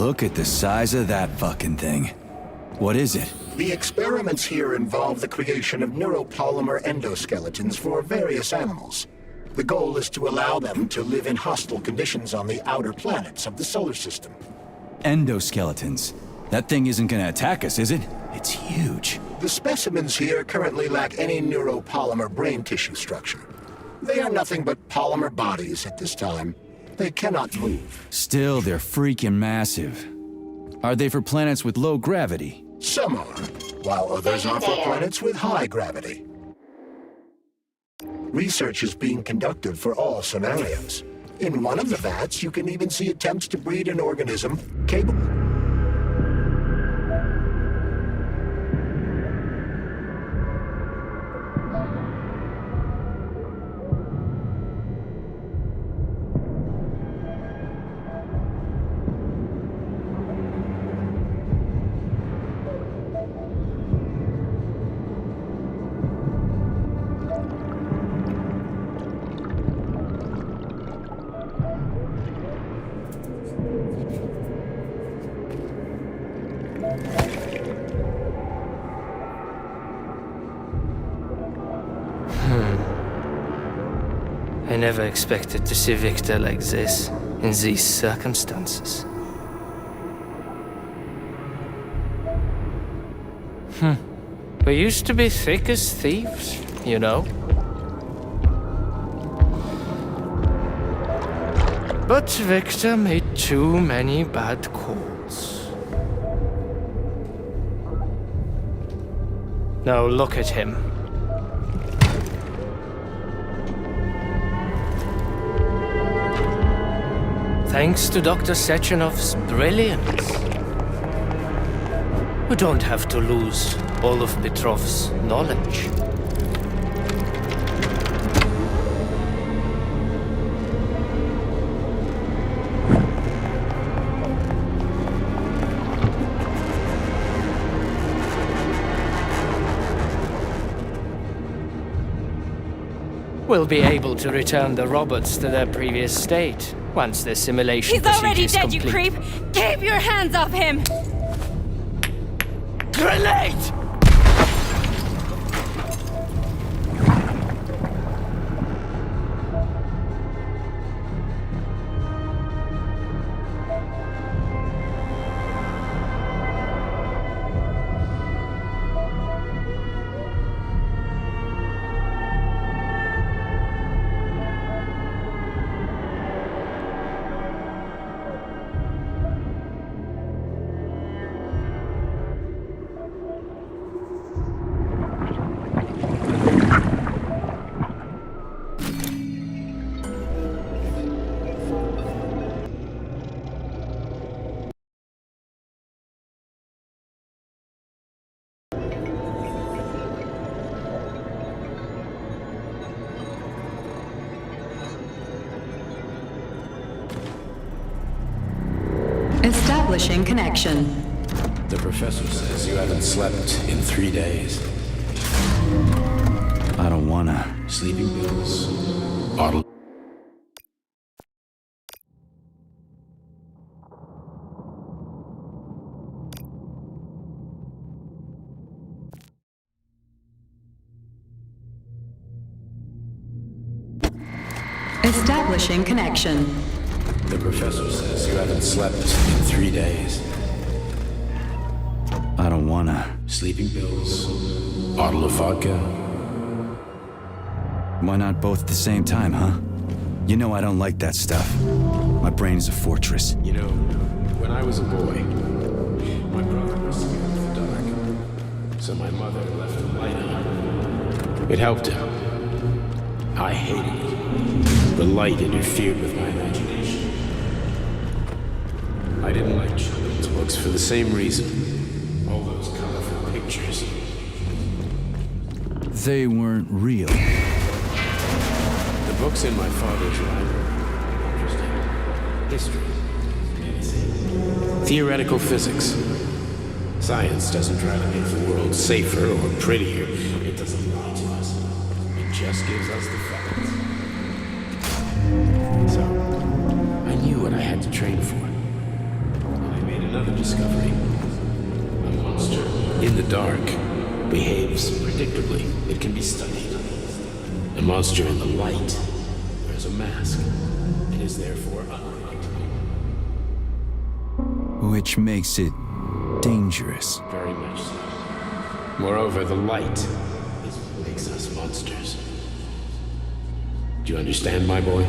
Look at the size of that fucking thing. What is it? The experiments here involve the creation of neuropolymer endoskeletons for various animals. The goal is to allow them to live in hostile conditions on the outer planets of the solar system. Endoskeletons. That thing isn't gonna attack us, is it? It's huge. The specimens here currently lack any neuropolymer brain tissue structure. They are nothing but polymer bodies at this time. They cannot move. Still, they're freaking massive. Are they for planets with low gravity? Some are, while others are for planets with high gravity. Research is being conducted for all scenarios. In one of the vats, you can even see attempts to breed an organism capable. I never expected to see Victor like this, in these circumstances. We used to be thick as thieves, you know? But Victor made too many bad calls. Now look at him. Thanks to Dr. Sechenov's brilliance, we don't have to lose all of Petrov's knowledge. We'll be able to return the robots to their previous state once the simulation He's already procedure's dead, you complete. creep! Keep your hands off him! Grenade! Establishing connection. The professor says you haven't slept in 3 days. I don't wanna. Sleeping pills. Bottle. Establishing connection. The professor says you haven't slept in 3 days. I don't wanna. Sleeping pills. Bottle of vodka. Why not both at the same time, huh? You know I don't like that stuff. My brain is a fortress. You know, when I was a boy, my brother was scared of the dark. So my mother left the light on. It helped him. I hated it. The light interfered with my imagination. I didn't like children's books for the same reason. All those colorful pictures. They weren't real. The books in my father's library. Interesting. History. Medicine. Theoretical physics. Science doesn't try to make the world safer or prettier. It doesn't lie to us. It just gives us the facts. So, I knew what I had to train for. And I made another discovery. A monster in the dark behaves predictably. It can be studied. A monster in the light wears a mask and is therefore unpredictable. Which makes it dangerous. Very much so. Moreover, the light is what makes us monsters. Do you understand, my boy?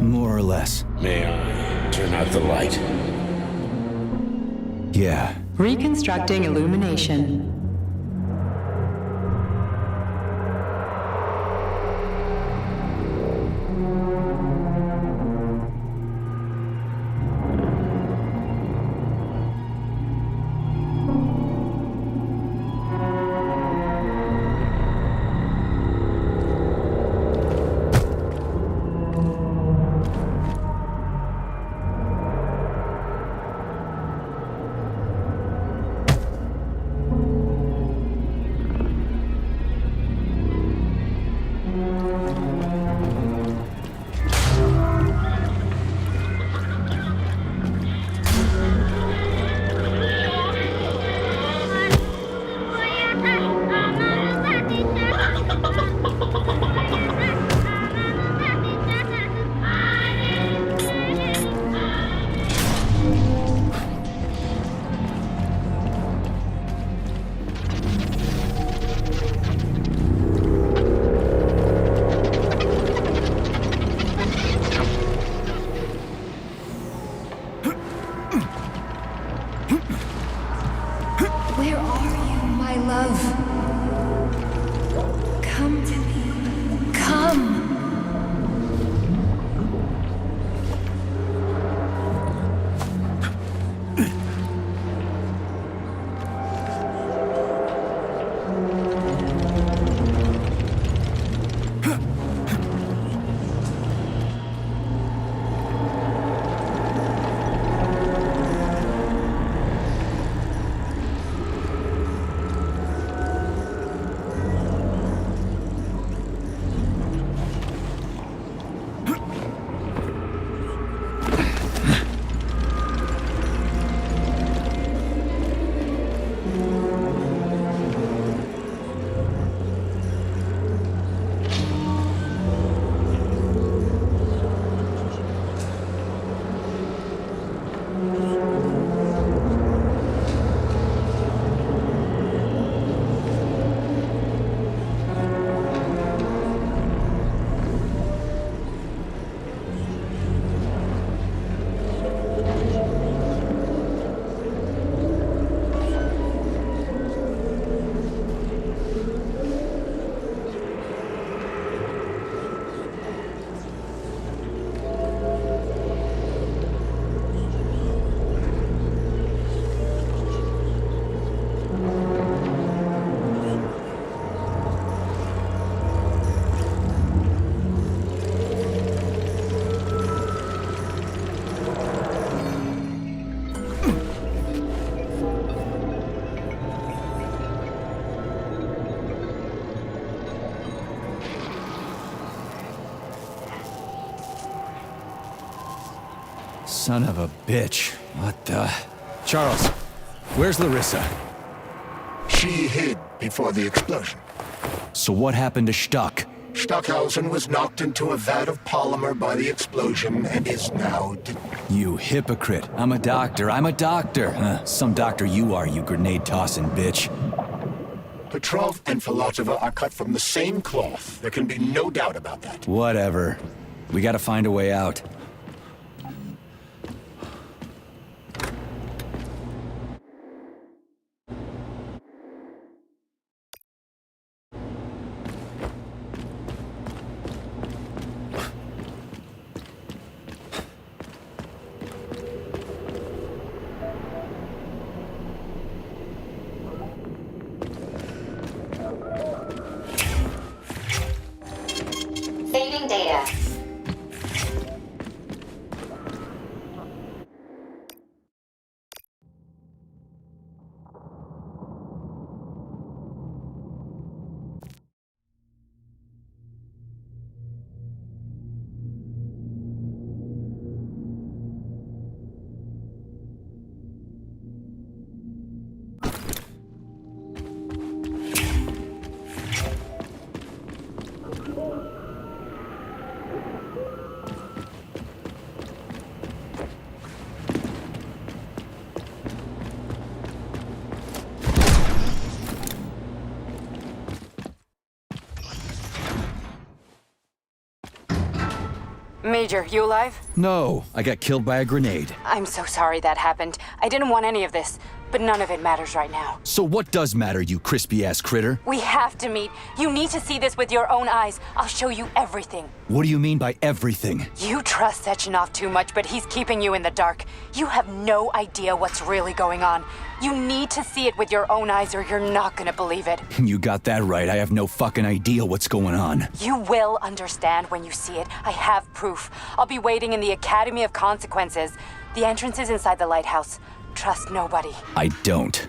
More or less. May I turn out the light? Yeah. Reconstructing illumination. Where are you, my love? Come to me. Come. Son of a bitch. What the... Charles, where's Larissa? She hid before the explosion. So what happened to Stuck? Stockhausen was knocked into a vat of polymer by the explosion and is now You hypocrite. I'm a doctor. Some doctor you are, you grenade-tossing bitch. Petrov and Filatova are cut from the same cloth. There can be no doubt about that. Whatever. We gotta find a way out. Saving data. Major, you alive? No, I got killed by a grenade. I'm so sorry that happened. I didn't want any of this, but none of it matters right now. So what does matter, you crispy-ass critter? We have to meet. You need to see this with your own eyes. I'll show you everything. What do you mean by everything? You trust Sechenov too much, but he's keeping you in the dark. You have no idea what's really going on. You need to see it with your own eyes or you're not gonna believe it. You got that right. I have no fucking idea what's going on. You will understand when you see it. I have proof. I'll be waiting in the Academy of Consequences. The entrance is inside the lighthouse. Trust nobody. I don't.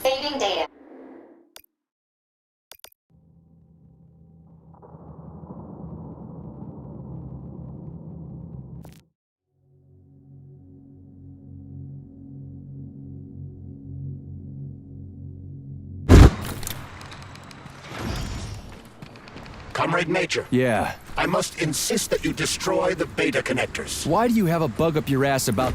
Saving data. Comrade Major, Yeah. I must insist that you destroy the beta connectors. Why do you have a bug up your ass about...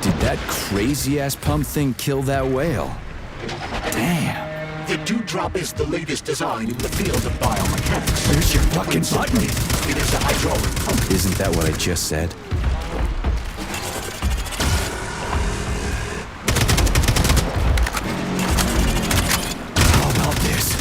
Did that crazy-ass pump thing kill that whale? Damn. The Dewdrop is the latest design in the field of biomechanics. Where's your fucking button? It is a hydraulic pump. Isn't that what I just said? How about this?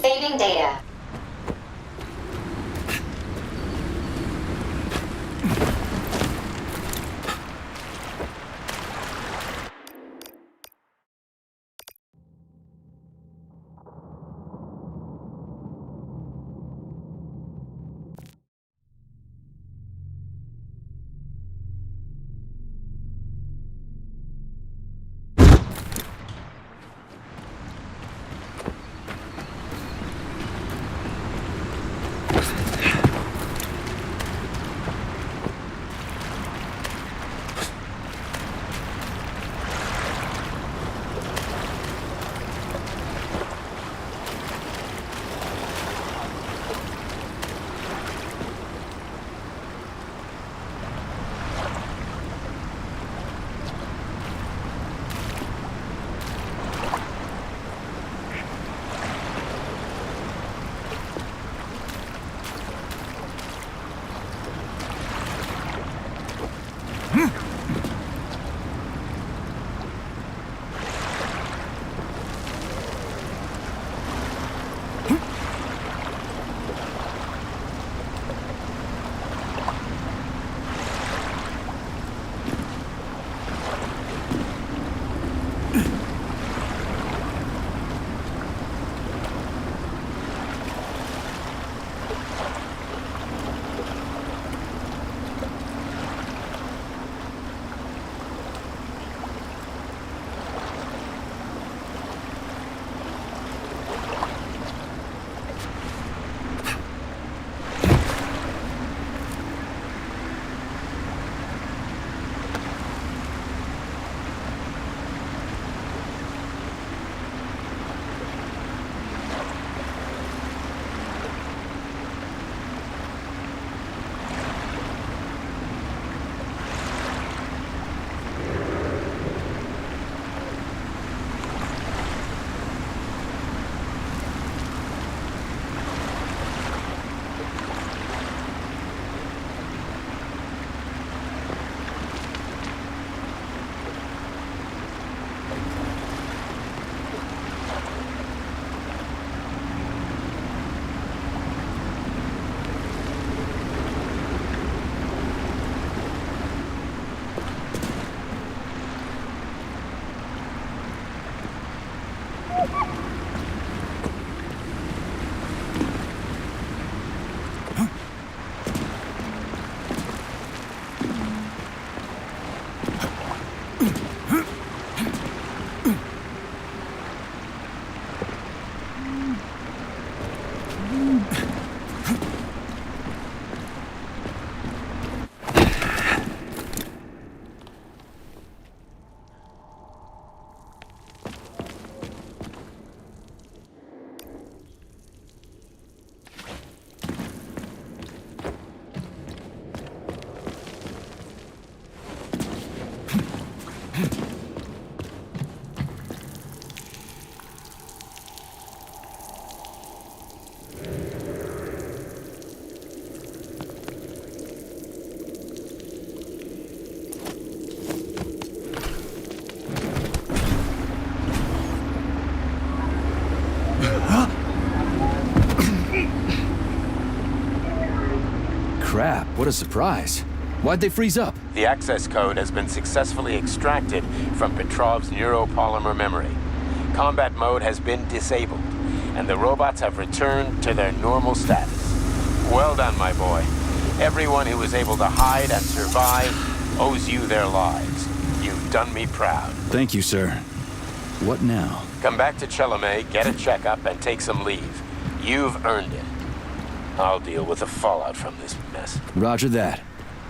Saving data. What a surprise. Why'd they freeze up? The access code has been successfully extracted from Petrov's neuropolymer memory. Combat mode has been disabled, and the robots have returned to their normal status. Well done, my boy. Everyone who was able to hide and survive owes you their lives. You've done me proud. Thank you, sir. What now? Come back to Chelomey, get a checkup, and take some leave. You've earned it. I'll deal with the fallout from this mess. Roger that.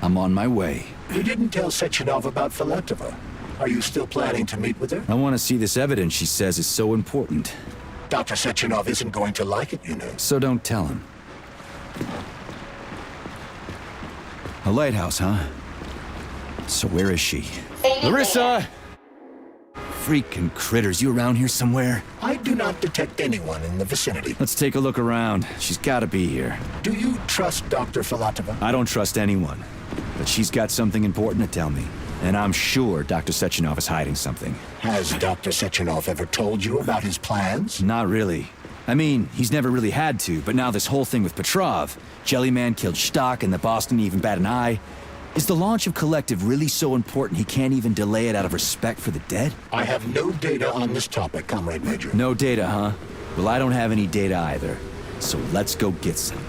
I'm on my way. You didn't tell Sechenov about Filatova. Are you still planning to meet with her? I want to see this evidence she says is so important. Dr. Sechenov isn't going to like it, you know. So don't tell him. A lighthouse, huh? So where is she? Larissa! Freaking critters, you around here somewhere? I do not detect anyone in the vicinity. Let's take a look around. She's gotta be here. Do you trust Dr. Filatova? I don't trust anyone. But she's got something important to tell me. And I'm sure Dr. Sechenov is hiding something. Has Dr. Sechenov ever told you about his plans? Not really. I mean, he's never really had to, but now this whole thing with Petrov, Jellyman killed Stock and the boss didn't even bat an eye. Is the launch of Collective really so important he can't even delay it out of respect for the dead? I have no data on this topic, Comrade Major. No data, huh? Well, I don't have any data either. So let's go get some.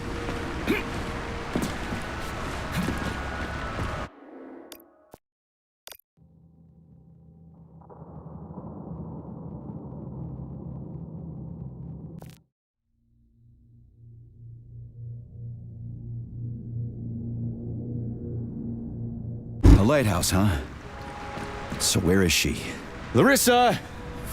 A lighthouse, huh? So where is she? Larissa!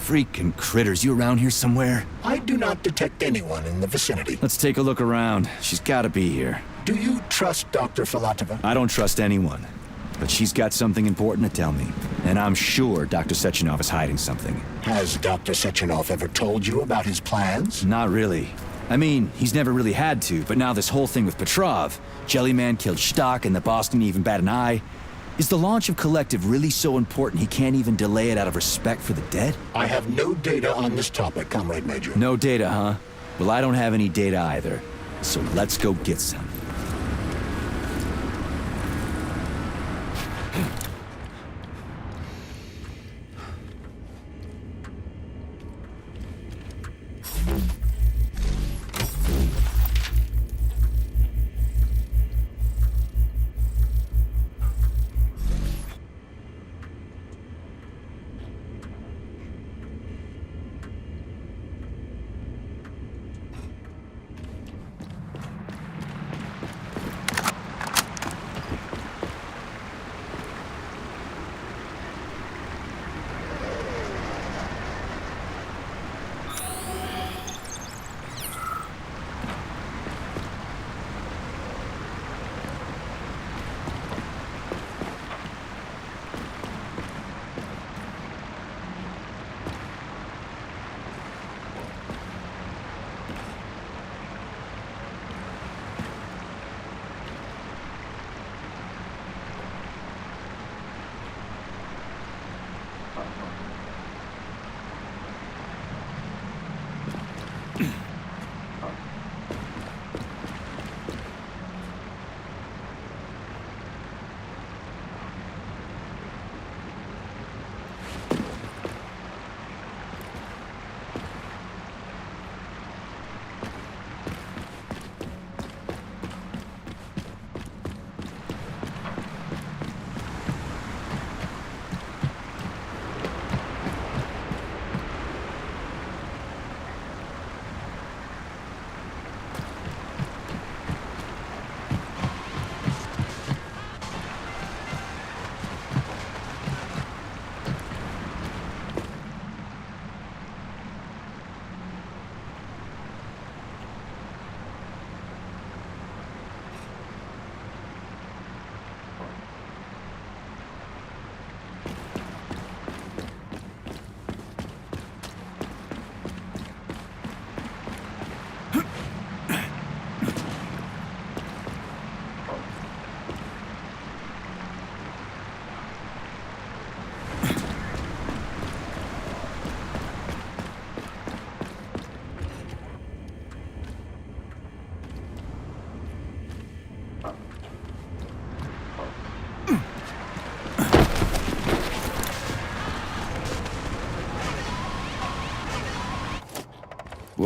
Freaking critters, you around here somewhere? I do not detect anyone in the vicinity. Let's take a look around. She's gotta be here. Do you trust Dr. Filatova? I don't trust anyone. But she's got something important to tell me. And I'm sure Dr. Sechenov is hiding something. Has Dr. Sechenov ever told you about his plans? Not really. I mean, he's never really had to, but now this whole thing with Petrov, Jellyman killed Stock and the boss didn't even bat an eye. Is the launch of Collective really so important he can't even delay it out of respect for the dead? I have no data on this topic, Comrade Major. No data, huh? Well, I don't have any data either. So let's go get some.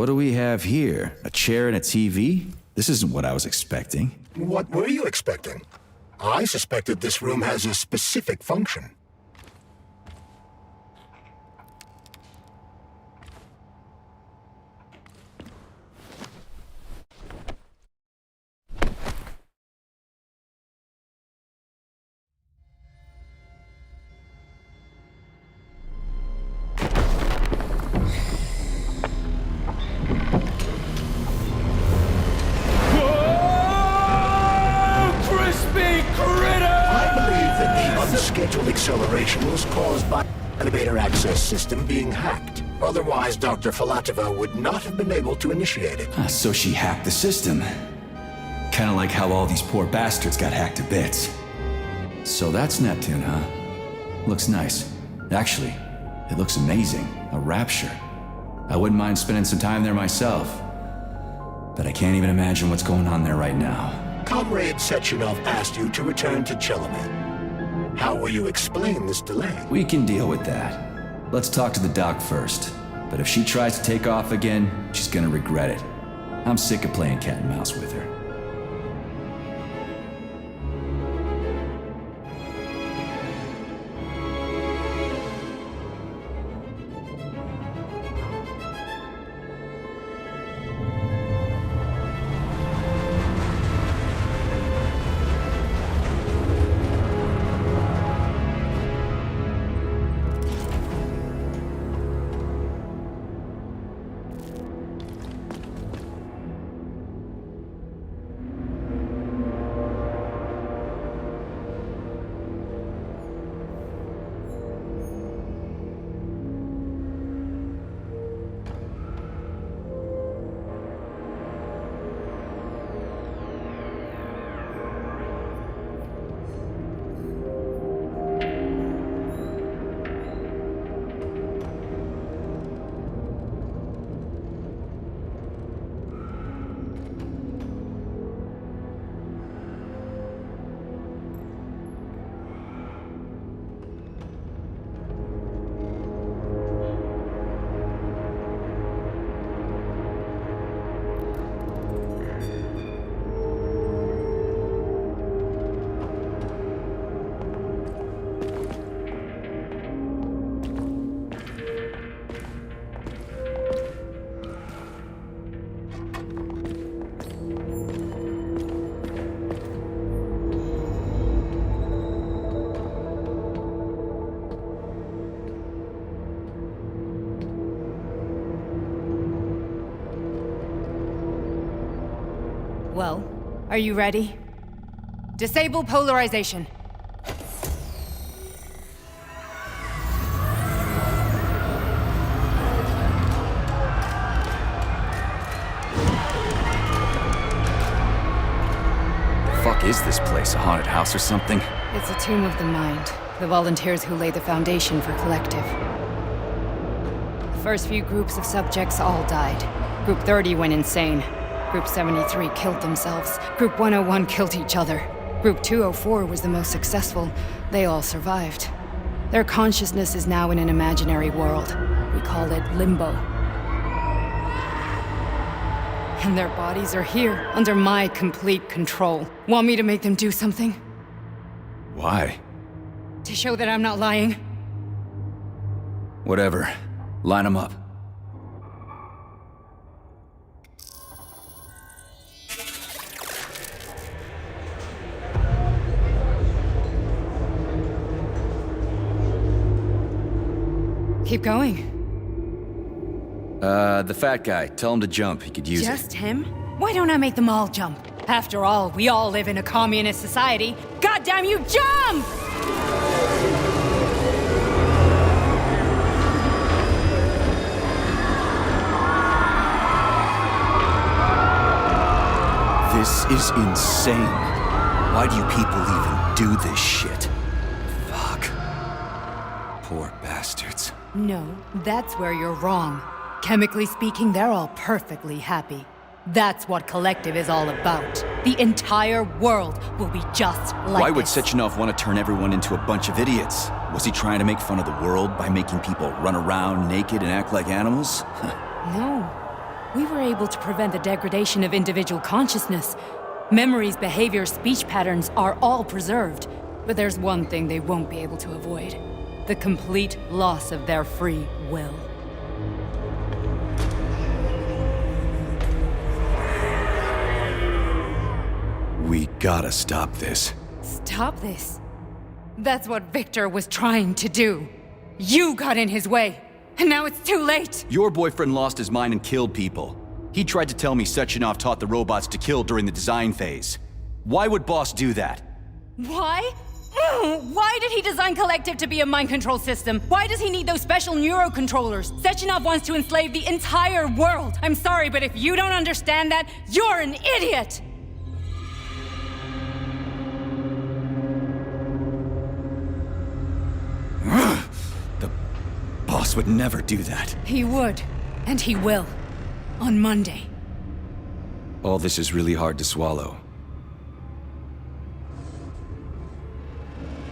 what do we have here? A chair and a TV? This isn't what I was expecting. What were you expecting? I suspected this room has a specific function. Scheduled acceleration was caused by the elevator access system being hacked. Otherwise, Dr. Filatova would not have been able to initiate it. So she hacked the system. Kinda like how all these poor bastards got hacked to bits. So that's Neptune, huh? Looks nice. Actually, it looks amazing. A rapture. I wouldn't mind spending some time there myself. But I can't even imagine what's going on there right now. Comrade Sechenov asked you to return to Chelomey. How will you explain this delay? We can deal with that. Let's talk to the doc first. But if she tries to take off again, she's gonna regret it. I'm sick of playing cat and mouse with her. Well, are you ready? Disable polarization. Fuck is this place? A haunted house or something? It's a tomb of the mind. The volunteers who lay the foundation for Collective. The first few groups of subjects all died. Group 30 went insane. Group 73 killed themselves. Group 101 killed each other. Group 204 was the most successful. They all survived. Their consciousness is now in an imaginary world. We call it Limbo. And their bodies are here, under my complete control. Want me to make them do something? Why? To show that I'm not lying? Whatever. Line them up. Keep going. The fat guy. Tell him to jump. He could use it. Just him? Why don't I make them all jump? After all, we all live in a communist society. Goddamn you, jump! This is insane. Why do you people even do this shit? Fuck. Poor bastards. No, that's where you're wrong. Chemically speaking, they're all perfectly happy. That's what Collective is all about. The entire world will be just like Why would this. Sechenov want to turn everyone into a bunch of idiots? Was he trying to make fun of the world by making people run around naked and act like animals? No. we were able to prevent the degradation of individual consciousness. Memories, behaviors, speech patterns are all preserved. But there's one thing they won't be able to avoid. The complete loss of their free will. We gotta stop this. Stop this. That's what Victor was trying to do. You got in his way, and now it's too late. Your boyfriend lost his mind and killed people. He tried to tell me Sechenov taught the robots to kill during the design phase. Why would Boss do that? Why? Why did he design Collective to be a mind control system? Why does he need those special neurocontrollers? Sechenov wants to enslave the entire world. I'm sorry, but if you don't understand that, you're an idiot! The Boss would never do that. He would, and he will. On Monday. All this is really hard to swallow.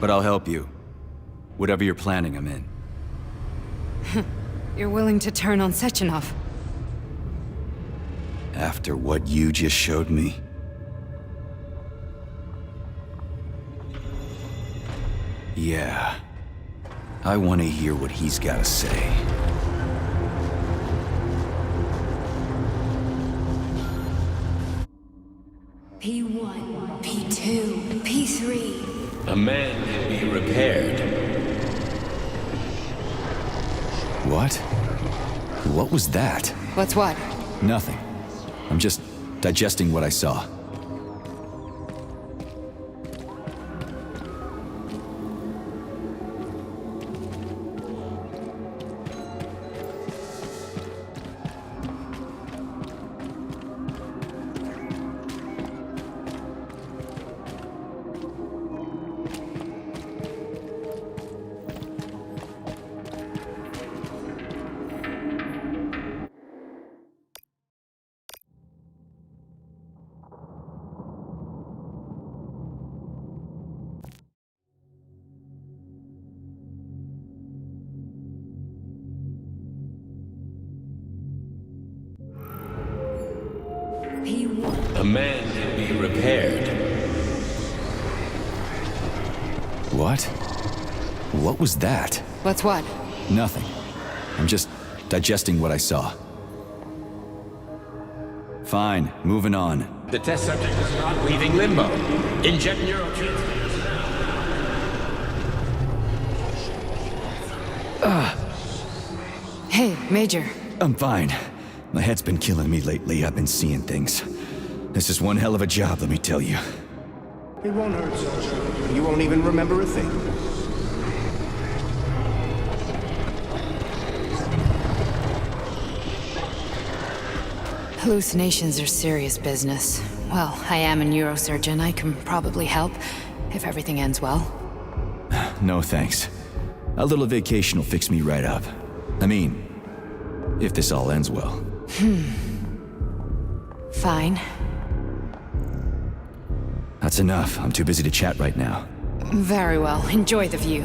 But I'll help you. Whatever you're planning, I'm in. You're willing to turn on Sechenov? After what you just showed me? Yeah. I want to hear what he's got to say. P1, P2, P3. A man can be repaired. What? What was that? What's what? Nothing. I'm just digesting what I saw. A man can be repaired. What? What was that? What's what? Nothing. I'm just digesting what I saw. Fine, moving on. The test subject is not leaving limbo. Inject neurotransmitters now. Hey, Major. I'm fine. My head's been killing me lately. I've been seeing things. This is one hell of a job, let me tell you. It won't hurt, soldier. You won't even remember a thing. Hallucinations are serious business. Well, I am a neurosurgeon. I can probably help, if everything ends well. No thanks. A little vacation will fix me right up. I mean, if this all ends well. Fine. That's enough. I'm too busy to chat right now. Very well. Enjoy the view.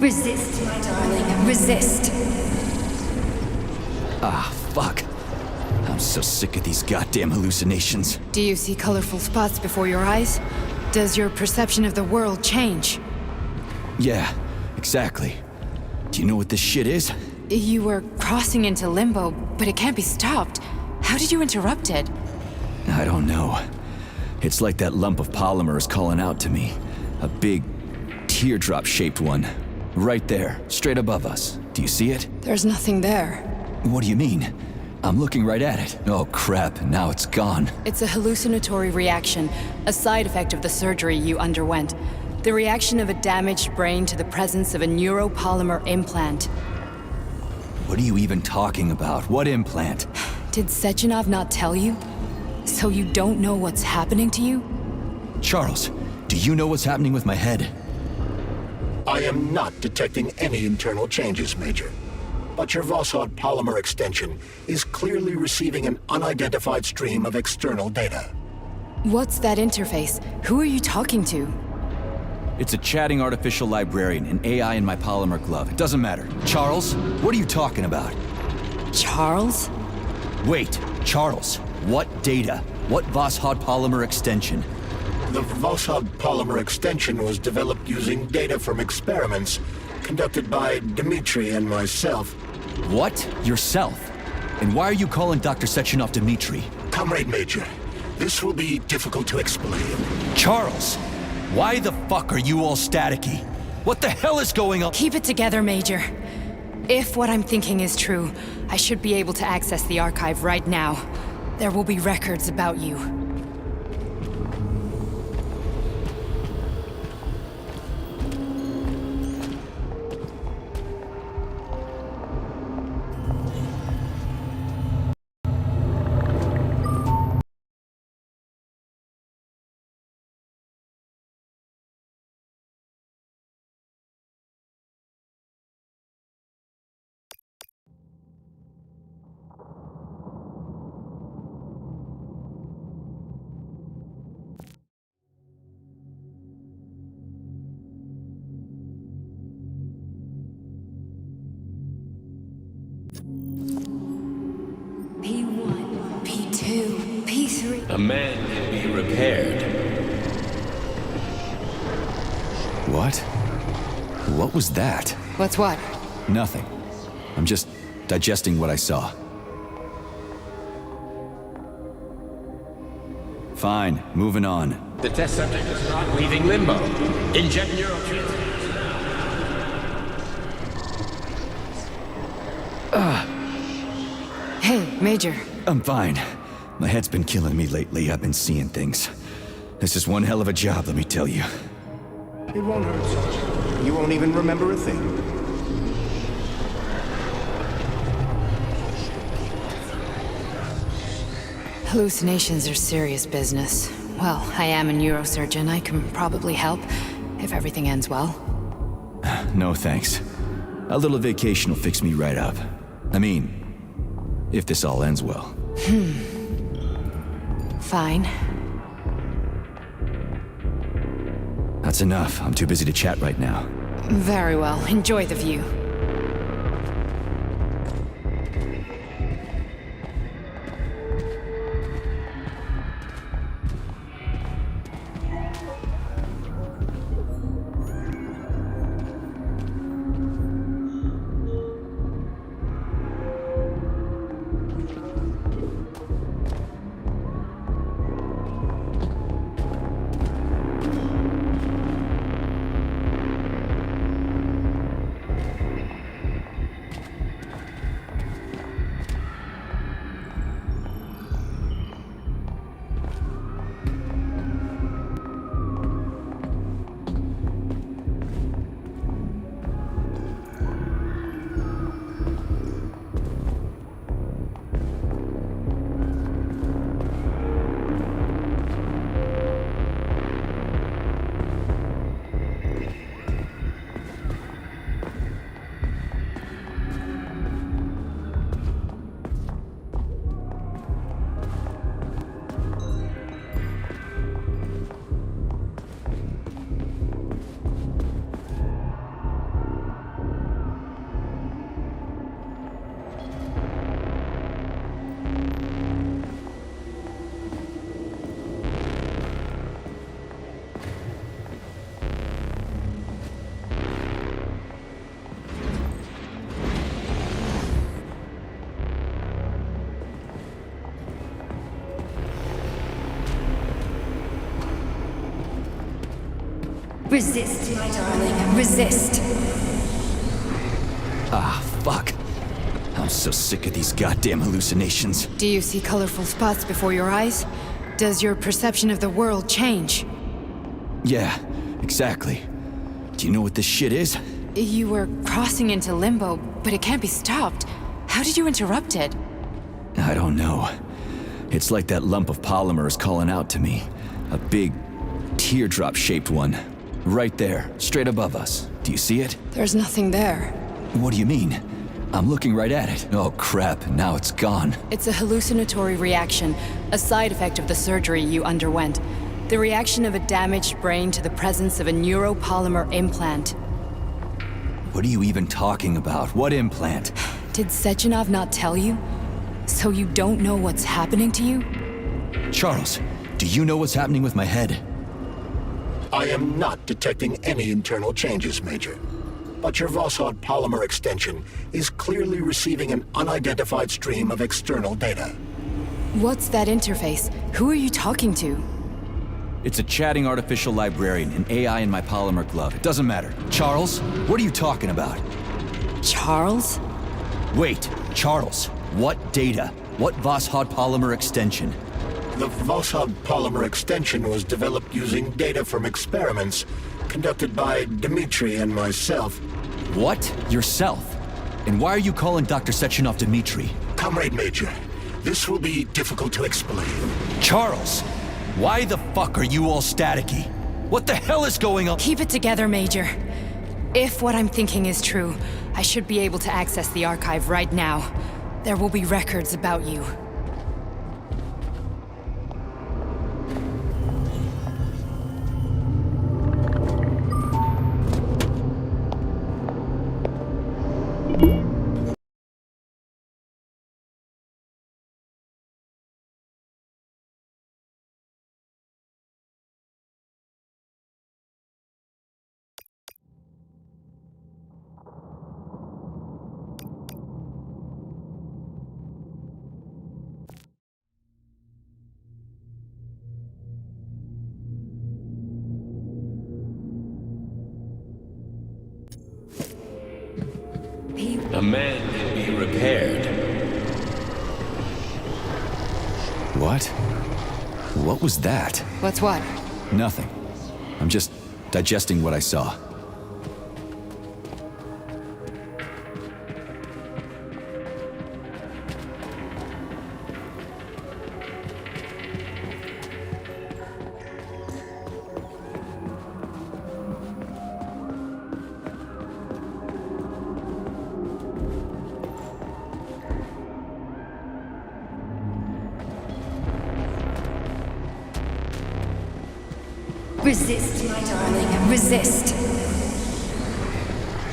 Resist, my darling. Resist. Ah, fuck. I'm so sick of these goddamn hallucinations. Do you see colorful spots before your eyes? Does your perception of the world change? Yeah, exactly. Do you know what this shit is? You were crossing into limbo, but it can't be stopped. How did you interrupt it? I don't know. It's like that lump of polymer is calling out to me. A big, teardrop-shaped one. Right there, straight above us. Do you see it? There's nothing there. What do you mean? I'm looking right at it. Oh crap, now it's gone. It's a hallucinatory reaction, a side effect of the surgery you underwent. The reaction of a damaged brain to the presence of a neuropolymer implant. What are you even talking about? What implant? Did Sechenov not tell you? So you don't know what's happening to you? Charles, do you know what's happening with my head? I am not detecting any internal changes, Major. But your Voshod polymer extension is clearly receiving an unidentified stream of external data. What's that interface? Who are you talking to? It's a chatting artificial librarian, an AI in my polymer glove. It doesn't matter. Charles, what are you talking about? Charles? Wait, Charles, what data? What Voshod polymer extension? The Voshod polymer extension was developed using data from experiments conducted by Dmitri and myself. What? Yourself? And why are you calling Dr. Sechenov Dmitri? Comrade Major, this will be difficult to explain. Charles! Why the fuck are you all staticky? What the hell is going on? Keep it together, Major. If what I'm thinking is true, I should be able to access the archive right now. There will be records about you. P1, P2, P3. A man can be repaired. What? What was that? What's what? Nothing. I'm just digesting what I saw. Fine, moving on. The test subject is not leaving limbo. Inject neurotransmitters now. Hey, Major. I'm fine. My head's been killing me lately. I've been seeing things. This is one hell of a job, let me tell you. It won't hurt, Sergeant. You won't even remember a thing. Hallucinations are serious business. Well, I am a neurosurgeon. I can probably help, if everything ends well. No thanks. A little vacation will fix me right up. I mean, if this all ends well. Fine. That's enough. I'm too busy to chat right now. Very well. Enjoy the view. Resist, my darling. Resist. Ah, fuck. I'm so sick of these goddamn hallucinations. Do you see colorful spots before your eyes? Does your perception of the world change? Yeah, exactly. Do you know what this shit is? You were crossing into limbo, but it can't be stopped. How did you interrupt it? I don't know. It's like that lump of polymer is calling out to me. A big, teardrop-shaped one. Right there, straight above us. Do you see it? There's nothing there. What do you mean? I'm looking right at it. Oh crap, now it's gone. It's a hallucinatory reaction, a side effect of the surgery you underwent. The reaction of a damaged brain to the presence of a neuropolymer implant. What are you even talking about? What implant? Did Sechenov not tell you? So you don't know what's happening to you? Charles, do you know what's happening with my head? I am not detecting any internal changes, Major. But your Voshod polymer extension is clearly receiving an unidentified stream of external data. What's that interface? Who are you talking to? It's a chatting artificial librarian, an AI in my polymer glove. It doesn't matter. Charles, what are you talking about? Charles? Wait, Charles, what data? What Voshod polymer extension? The Voshod polymer extension was developed using data from experiments conducted by Dmitri and myself. What? Yourself? And why are you calling Dr. Sechenov Dmitri? Comrade Major, this will be difficult to explain. Charles! Why the fuck are you all staticky? What the hell is going on? Keep it together, Major. If what I'm thinking is true, I should be able to access the archive right now. There will be records about you. A man can be repaired. What? What was that? What's what? Nothing. I'm just digesting what I saw. Resist, my darling. Resist.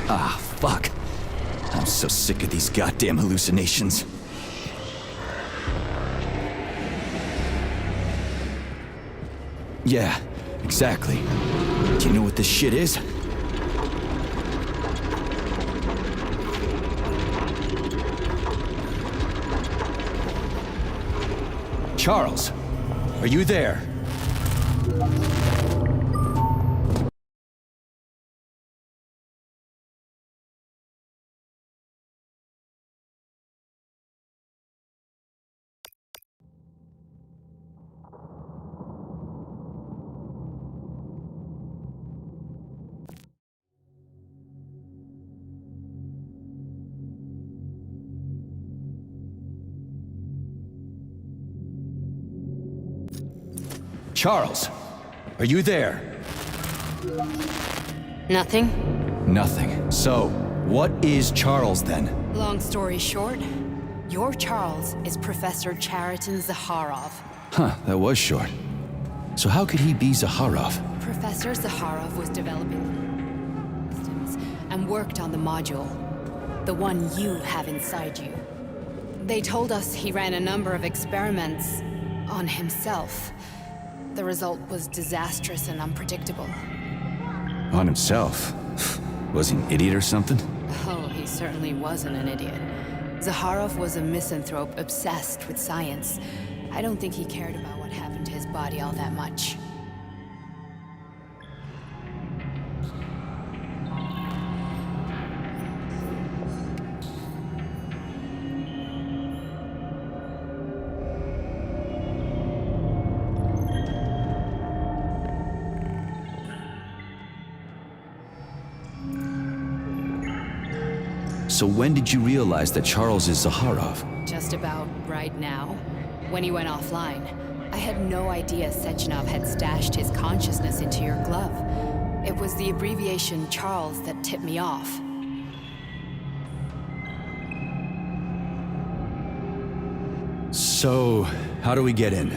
Ah, fuck. I'm so sick of these goddamn hallucinations. Yeah, exactly. Do you know what this shit is? Charles, are you there? Charles, are you there? Nothing? Nothing. So, what is Charles then? Long story short, your Charles is Professor Chariton Zakharov. Huh, that was short. So how could he be Zakharov? Professor Zakharov was developing systems and worked on the module, the one you have inside you. They told us he ran a number of experiments on himself. The result was disastrous and unpredictable. On himself? Was he an idiot or something? Oh, he certainly wasn't an idiot. Zakharov was a misanthrope obsessed with science. I don't think he cared about what happened to his body all that much. So when did you realize that Charles is Zaharov? Just about right now. When he went offline, I had no idea Sechenov had stashed his consciousness into your glove. It was the abbreviation Charles that tipped me off. So, how do we get in?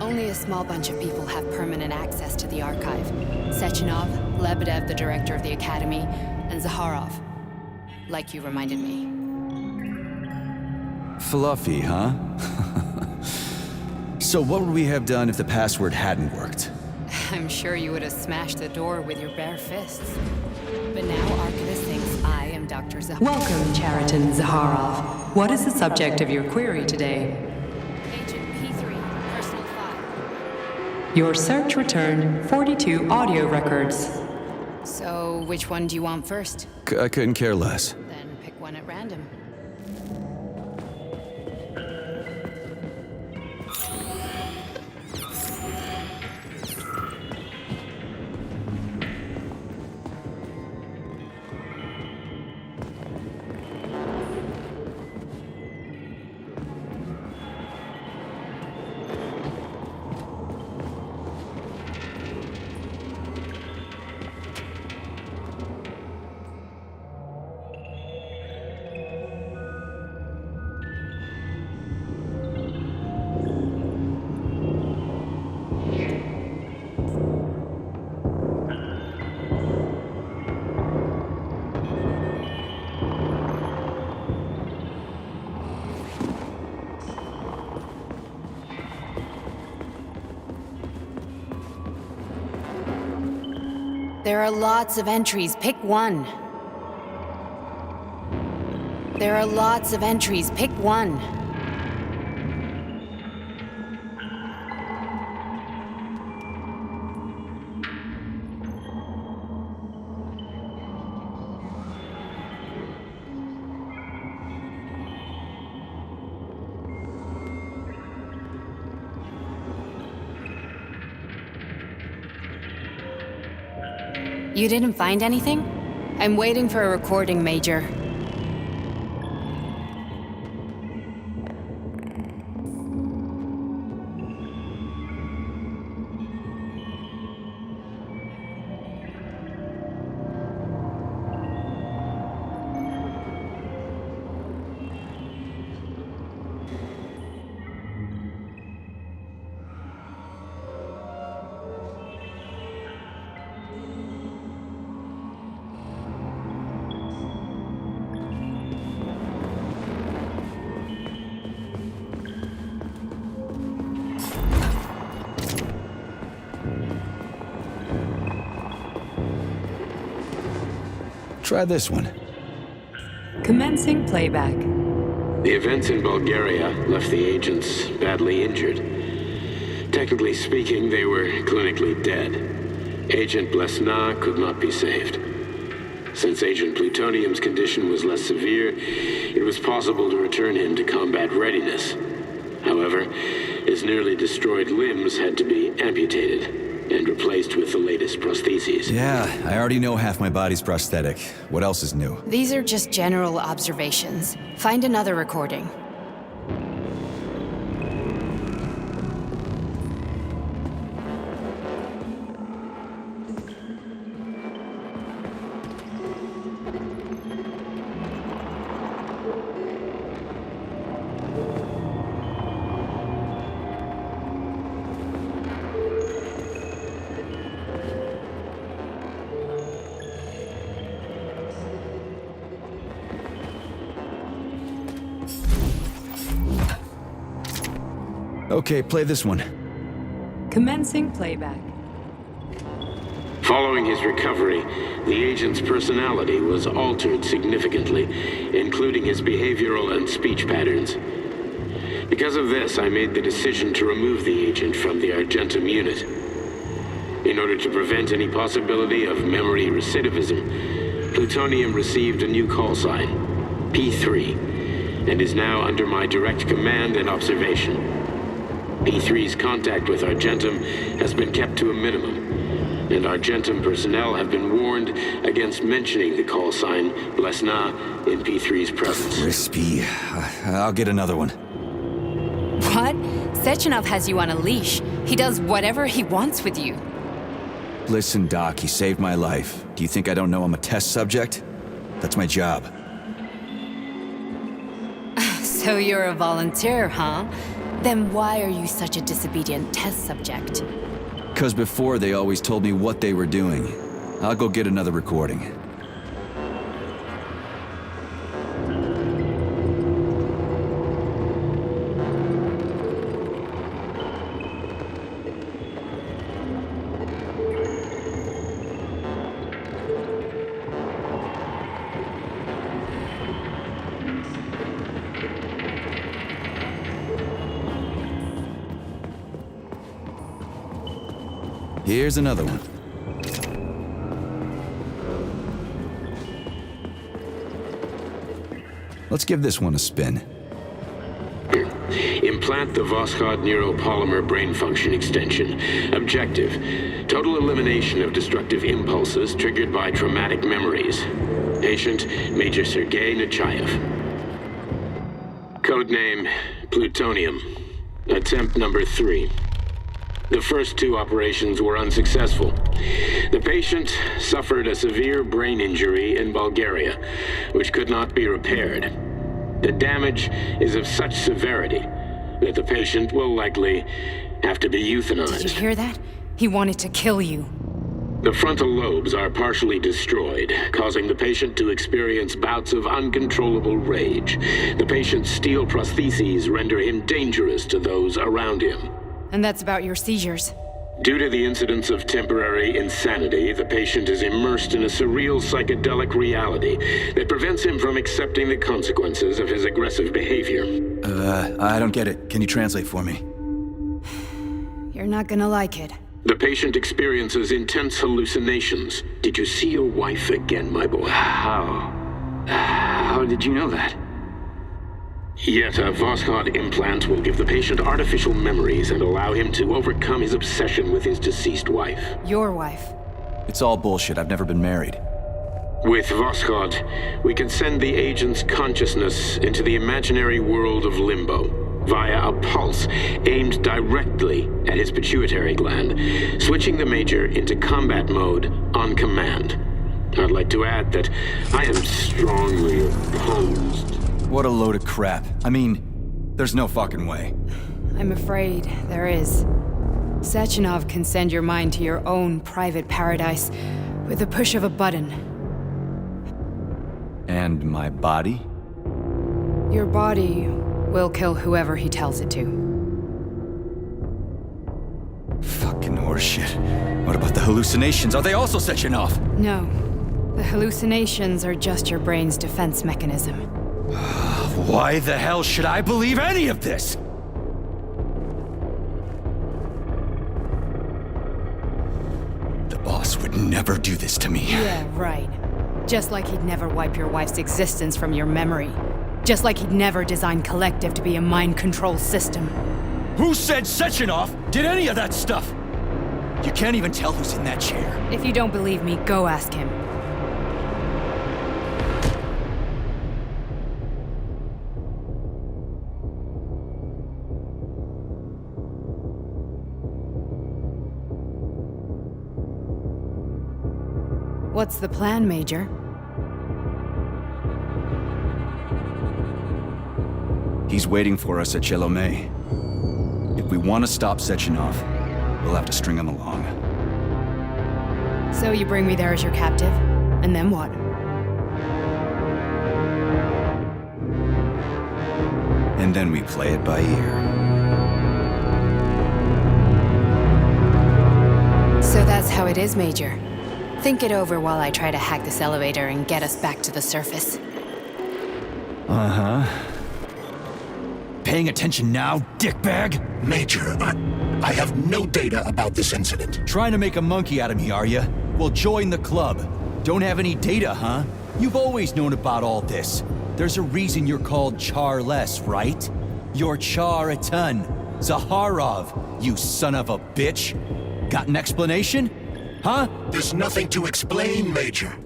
Only a small bunch of people have permanent access to the archive. Sechenov, Lebedev, the director of the Academy, and Zaharov. Like you reminded me. Fluffy, huh? So what would we have done if the password hadn't worked? I'm sure you would have smashed the door with your bare fists. But now Archivist thinks I am Dr. Zaharov. Welcome, Chariton Zaharov. What is the subject of your query today? Agent P3, personal file. Your search returned 42 audio records. So, which one do you want first? I couldn't care less. Then pick one at random. There are lots of entries. Pick one. There are lots of entries. Pick one. You didn't find anything? I'm waiting for a recording, Major. Try this one. Commencing playback. The events in Bulgaria left the agents badly injured. Technically speaking, they were clinically dead. Agent Blesna could not be saved. Since Agent Plutonium's condition was less severe, it was possible to return him to combat readiness. However, his nearly destroyed limbs had to be amputated and replaced with the latest prostheses. Yeah, I already know half my body's prosthetic. What else is new? These are just general observations. Find another recording. Okay, play this one. Commencing playback. Following his recovery, the agent's personality was altered significantly, including his behavioral and speech patterns. Because of this, I made the decision to remove the agent from the Argentum unit. In order to prevent any possibility of memory recidivism, Plutonium received a new call sign, P3, and is now under my direct command and observation. P3's contact with Argentum has been kept to a minimum. and Argentum personnel have been warned against mentioning the call sign Blesna in P3's presence. Crispy. I'll get another one. What? Sechenov has you on a leash. He does whatever he wants with you. Listen, Doc, he saved my life. Do you think I don't know I'm a test subject? That's my job. So you're a volunteer, huh? Then why are you such a disobedient test subject? 'Cause before they always told me what they were doing. I'll go get another recording. Here's another one. Let's give this one a spin. Implant the Voskhod neuropolymer brain function extension. Objective: total elimination of destructive impulses triggered by traumatic memories. Patient: Major Sergei Nechayev. Codename: Plutonium. Attempt number 3. The first 2 operations were unsuccessful. The patient suffered a severe brain injury in Bulgaria, which could not be repaired. The damage is of such severity that the patient will likely have to be euthanized. Did you hear that? He wanted to kill you. The frontal lobes are partially destroyed, causing the patient to experience bouts of uncontrollable rage. The patient's steel prostheses render him dangerous to those around him. And that's about your seizures. Due to the incidence of temporary insanity, the patient is immersed in a surreal psychedelic reality that prevents him from accepting the consequences of his aggressive behavior. I don't get it. Can you translate for me? You're not gonna like it. The patient experiences intense hallucinations. Did you see your wife again, my boy? How did you know that? Yet a Voskhod implant will give the patient artificial memories and allow him to overcome his obsession with his deceased wife. Your wife. It's all bullshit. I've never been married. With Voskhod, we can send the agent's consciousness into the imaginary world of limbo via a pulse aimed directly at his pituitary gland, switching the Major into combat mode on command. I'd like to add that I am strongly opposed. What a load of crap. I mean, there's no fucking way. I'm afraid there is. Sechenov can send your mind to your own private paradise with the push of a button. And my body? Your body will kill whoever he tells it to. Fucking horseshit. What about the hallucinations? Are they also Sechenov? No. The hallucinations are just your brain's defense mechanism. Why the hell should I believe any of this? The boss would never do this to me. Yeah, right. Just like he'd never wipe your wife's existence from your memory. Just like he'd never design Collective to be a mind control system. Who said Sechenov did any of that stuff? You can't even tell who's in that chair. If you don't believe me, go ask him. What's the plan, Major? He's waiting for us at Chelomey. If we want to stop Sechenov, we'll have to string him along. So you bring me there as your captive, and then what? And then we play it by ear. So that's how it is, Major. Think it over while I try to hack this elevator and get us back to the surface. Uh-huh. Paying attention now, dickbag? Major, I have no data about this incident. Trying to make a monkey out of me, are you? Well, join the club. Don't have any data, huh? You've always known about all this. There's a reason you're called Charless, right? You're Char-Atan Zaharov, you son of a bitch. Got an explanation? Huh? There's nothing to explain, Major.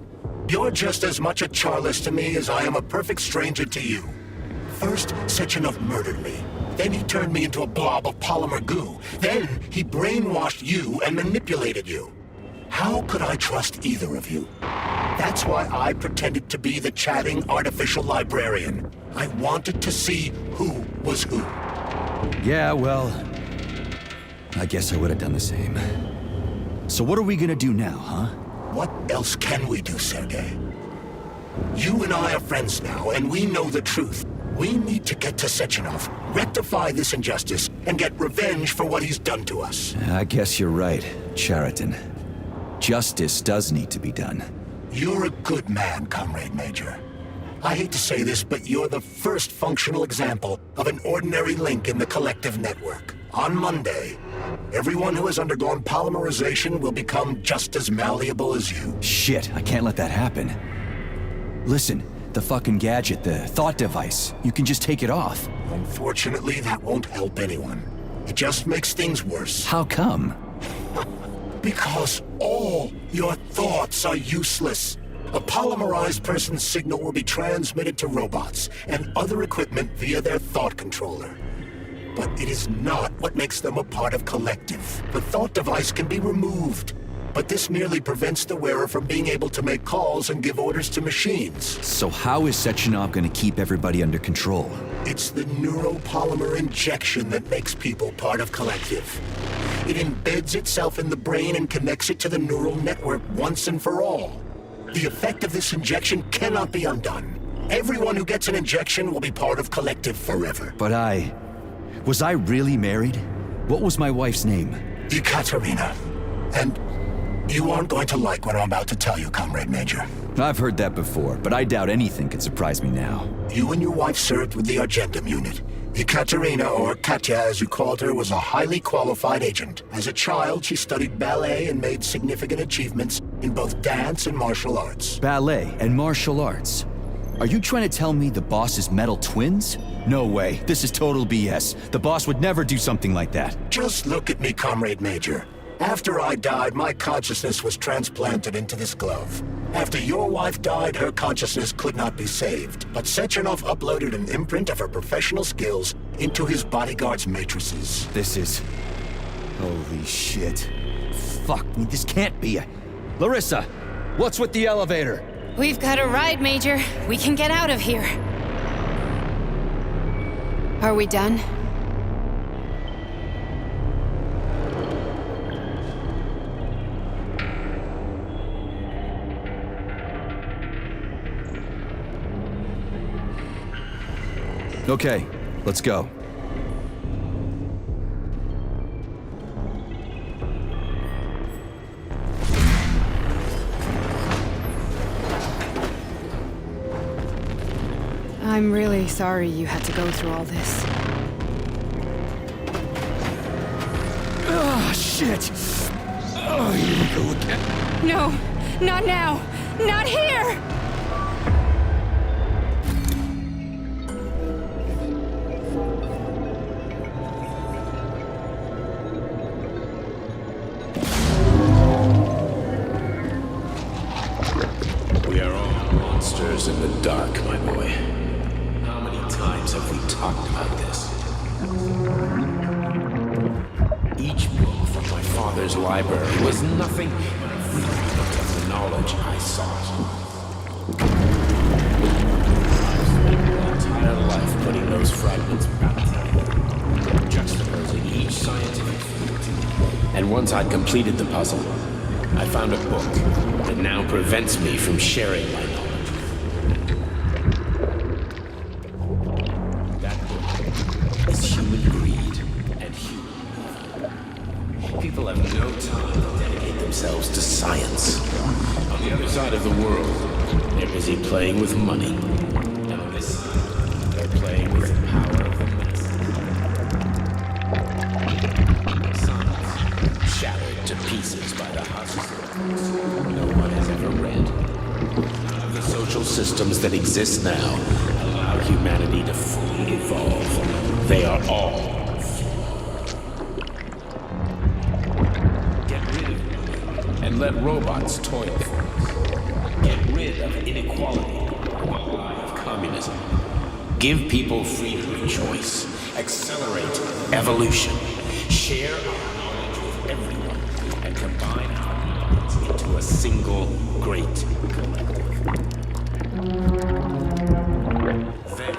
You're just as much a Charlist to me as I am a perfect stranger to you. First, Sechenov murdered me. Then he turned me into a blob of polymer goo. Then he brainwashed you and manipulated you. How could I trust either of you? That's why I pretended to be the chatting artificial librarian. I wanted to see who was who. Yeah, well, I guess I would have done the same. So what are we gonna do now, huh? What else can we do, Sergei? You and I are friends now, and we know the truth. We need to get to Sechenov, rectify this injustice, and get revenge for what he's done to us. I guess you're right, Chariton. Justice does need to be done. You're a good man, Comrade Major. I hate to say this, but you're the first functional example of an ordinary link in the collective network. On Monday, everyone who has undergone polymerization will become just as malleable as you. Shit, I can't let that happen. Listen, the fucking gadget, the thought device, you can just take it off. Unfortunately, that won't help anyone. It just makes things worse. How come? Because all your thoughts are useless. A polymerized person's signal will be transmitted to robots and other equipment via their thought controller. But it is not what makes them a part of Collective. The thought device can be removed, but this merely prevents the wearer from being able to make calls and give orders to machines. So how is Sechenov gonna keep everybody under control? It's the neuropolymer injection that makes people part of Collective. It embeds itself in the brain and connects it to the neural network once and for all. The effect of this injection cannot be undone. Everyone who gets an injection will be part of Collective forever. But was I really married? What was my wife's name? Ekaterina. And you aren't going to like what I'm about to tell you, Comrade Major. I've heard that before, but I doubt anything could surprise me now. You and your wife served with the Argentum unit. Ekaterina, or Katya as you called her, was a highly qualified agent. As a child, she studied ballet and made significant achievements in both dance and martial arts. Ballet and martial arts? Are you trying to tell me the boss is metal twins? No way, this is total BS. The boss would never do something like that. Just look at me, Comrade Major. After I died, my consciousness was transplanted into this glove. After your wife died, her consciousness could not be saved. But Sechenov uploaded an imprint of her professional skills into his bodyguard's matrices. This is... holy shit. Fuck me, this can't be a... Larissa, what's with the elevator? We've got a ride, Major. We can get out of here. Are we done? Okay, let's go. I'm really sorry you had to go through all this. Ah, shit! Oh, here we go again. No, not now! Not here! We are all monsters in the dark, my boy. How many times have we talked about this? Each book from my father's library was nothing but a fragment of the knowledge I sought. My entire life putting those fragments back together, juxtaposing each scientific fact. And once I'd completed the puzzle, I found a book that now prevents me from sharing my knowledge. That book is human greed and human evil. People have no time to dedicate themselves to science. On the other side of the world, they're busy playing with money. And on this side, they're playing with the power of the masses. Science, shattered to pieces by the hustle no one has ever read. None of the social systems that exist now allow humanity to fully evolve. They are all flawed. Get rid of money, and let robots toil for us. Get rid of inequality and the lie of communism. Give people freedom of choice. Accelerate evolution. Share our knowledge with everyone and combine our minds into a single great collective. Then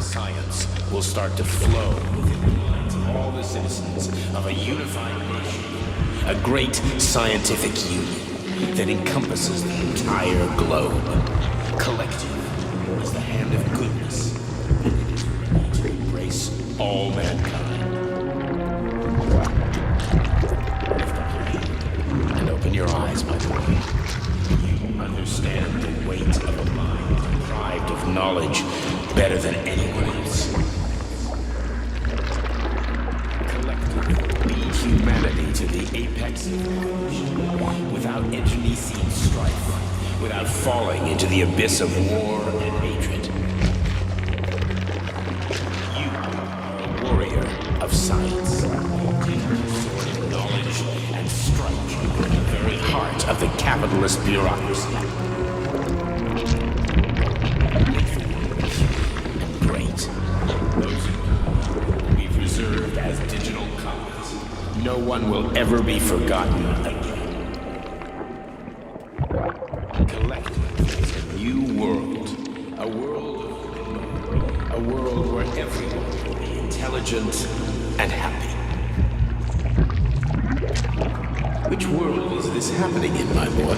science will start to flow within the minds of all the citizens of a unified nation. A great scientific union that encompasses the entire globe. Collective is the hand of goodness, and it is ready to embrace all mankind. Lift up your hand and open your eyes, my boy. You understand the weight of a mind deprived of knowledge better than anyone else. Lead humanity to the apex of evolution, without internecine strife, without falling into the abyss of war and hatred. You are a warrior of science. Take your sword of knowledge and strike in the very heart of the capitalist bureaucracy. Make the world human and great. Those who will be preserved as digital copies. No one will ever be forgotten again. Collective is a new world. A world of limbo. A world where everyone will be intelligent and happy. Which world is this happening in, my boy?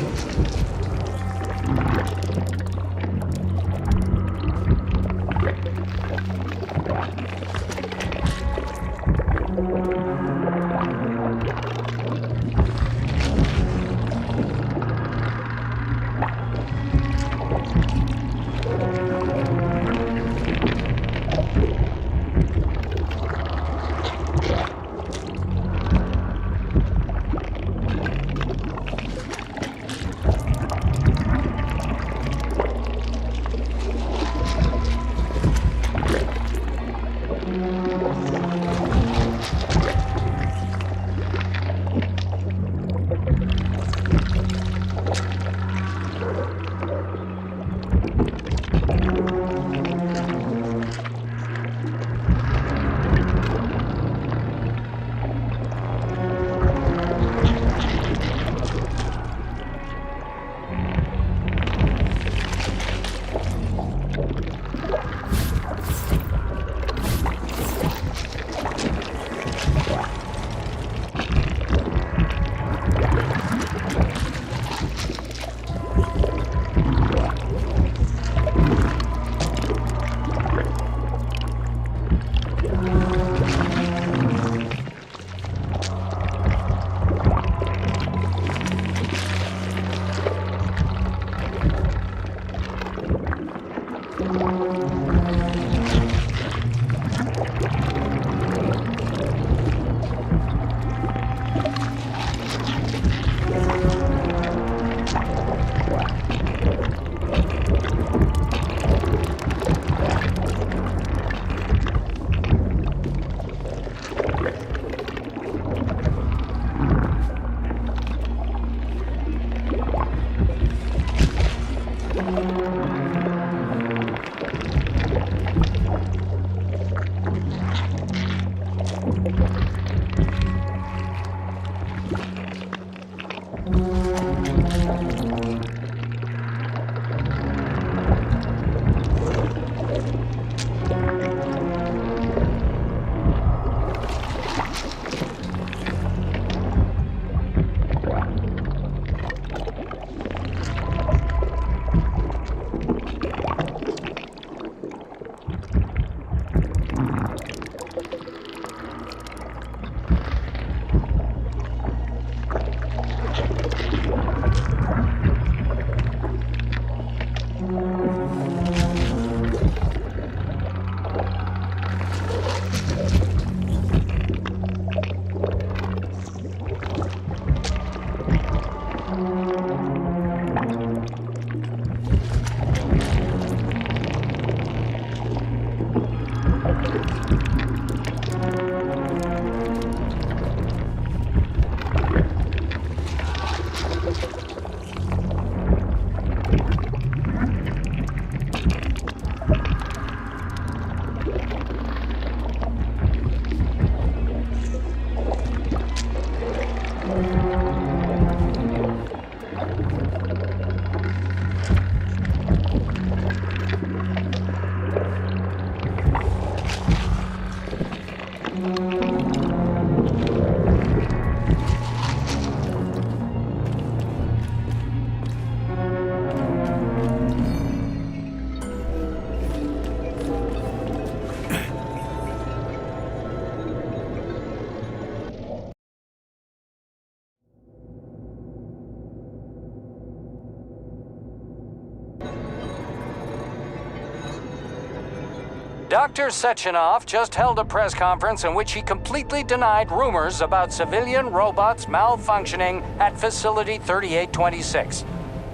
Dr. Sechenov just held a press conference in which he completely denied rumors about civilian robots malfunctioning at Facility 3826.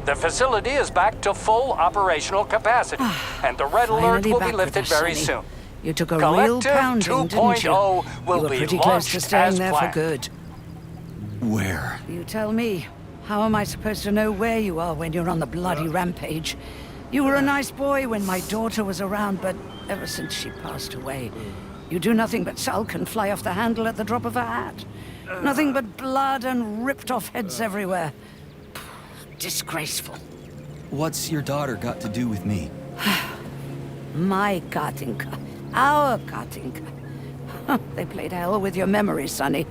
The facility is back to full operational capacity, and the red alert will be lifted very soon. You took a real Collective pounding, didn't you? 2.0 will You were be pretty close to launched staying as there for planned. good. Where? You tell me. How am I supposed to know where you are when you're on the bloody rampage? You were a nice boy when my daughter was around, but ever since she passed away, you do nothing but sulk and fly off the handle at the drop of a hat. Nothing but blood and ripped off heads everywhere. Disgraceful. What's your daughter got to do with me? My Katinka. Our Katinka. They played hell with your memory, Sonny.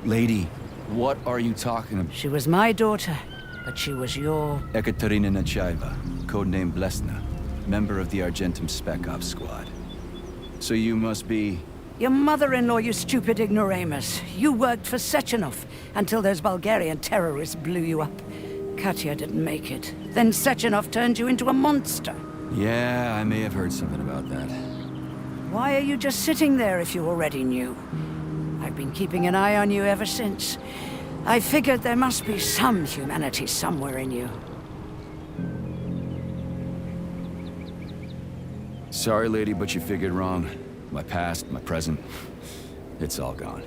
Lady, what are you talking about? She was my daughter, but she was your... Ekaterina Nechaeva, codename Blesna, member of the Argentum Spec Ops squad. So you must be... Your mother-in-law, you stupid ignoramus. You worked for Sechenov until those Bulgarian terrorists blew you up. Katya didn't make it. Then Sechenov turned you into a monster. Yeah, I may have heard something about that. Why are you just sitting there if you already knew? I've been keeping an eye on you ever since. I figured there must be some humanity somewhere in you. Sorry, lady, but you figured wrong. My past, my present, it's all gone.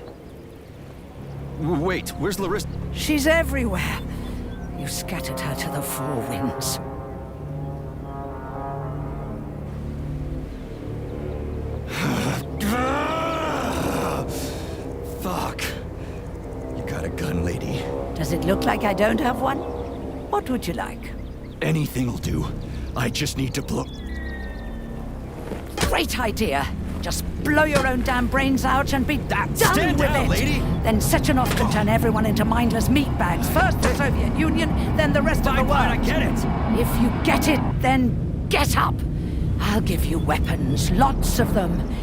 Wait, where's Larissa? She's everywhere. You scattered her to the four winds. Fuck. You got a gun, lady. Does it look like I don't have one? What would you like? Anything'll do. I just need to blow... Great idea. Just blow your own damn brains out and be done Stand with down, it. lady. Then Sechenov can turn everyone into mindless meatbags. First the Soviet Union, then the rest of the world. I get it. If you get it, then get up. I'll give you weapons, lots of them.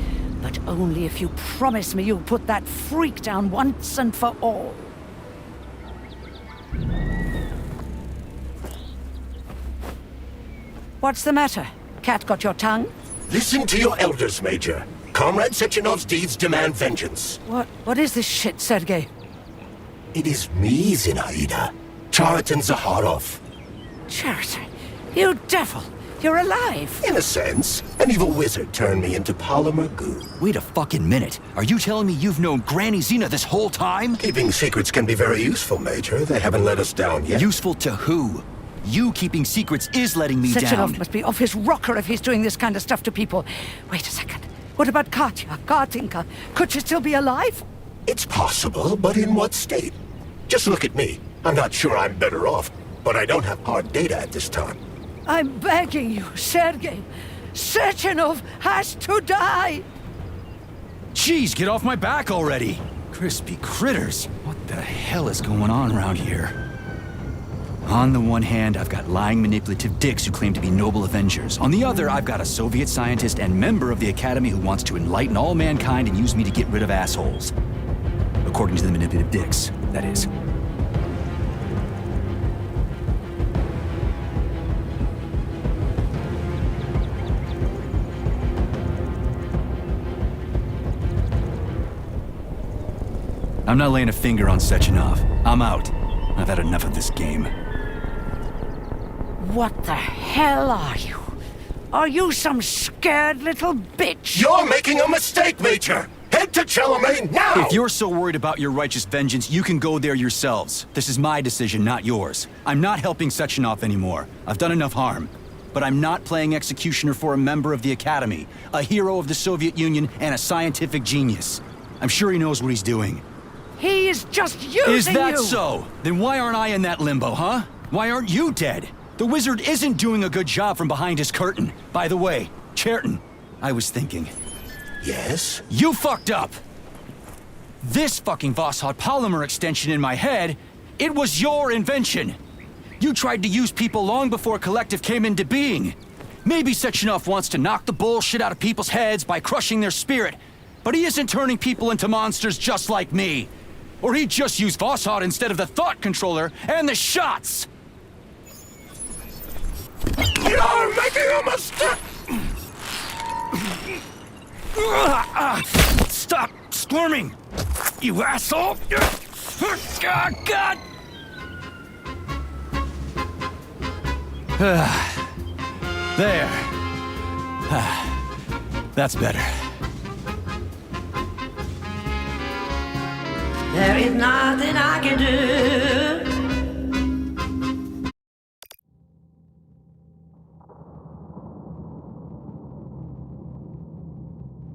But only if you promise me you'll put that freak down once and for all. What's the matter? Cat got your tongue? Listen to your elders, Major. Comrade Sechenov's deeds demand vengeance. What is this shit, Sergei? It is me, Zinaida. Chariton Zakharov. Chariton? You devil! You're alive! In a sense, an evil wizard turned me into polymer goo. Wait a fucking minute. Are you telling me you've known Granny Zina this whole time? Keeping secrets can be very useful, Major. They haven't let us down yet. Useful to who? You keeping secrets is letting me Sechenov down. must be off his rocker if he's doing this kind of stuff to people. Wait a second. What about Katya, Katinka? Could she still be alive? It's possible, but in what state? Just look at me. I'm not sure I'm better off, but I don't have hard data at this time. I'm begging you, Sergei. Sechenov has to die! Jeez, get off my back already! Crispy critters. What the hell is going on around here? On the one hand, I've got lying, manipulative dicks who claim to be noble avengers. On the other, I've got a Soviet scientist and member of the Academy who wants to enlighten all mankind and use me to get rid of assholes. According to the manipulative dicks, that is. I'm not laying a finger on Sechenov. I'm out. I've had enough of this game. What the hell are you? Are you some scared little bitch? You're making a mistake, Major! Head to Chelomey now! If you're so worried about your righteous vengeance, you can go there yourselves. This is my decision, not yours. I'm not helping Sechenov anymore. I've done enough harm. But I'm not playing executioner for a member of the Academy, a hero of the Soviet Union, and a scientific genius. I'm sure he knows what he's doing. He is just using you! Is that so? Then why aren't I in that limbo, huh? Why aren't you dead? The wizard isn't doing a good job from behind his curtain. By the way, Cherton, I was thinking. Yes? You fucked up! This fucking Voskhod polymer extension in my head, it was your invention! You tried to use people long before Collective came into being. Maybe Sechenov wants to knock the bullshit out of people's heads by crushing their spirit, but he isn't turning people into monsters just like me. Or he'd just use Voskhod instead of the thought controller and the shots! You're making a mistake! Stop squirming, you asshole! God! There. That's better. There is nothing I can do.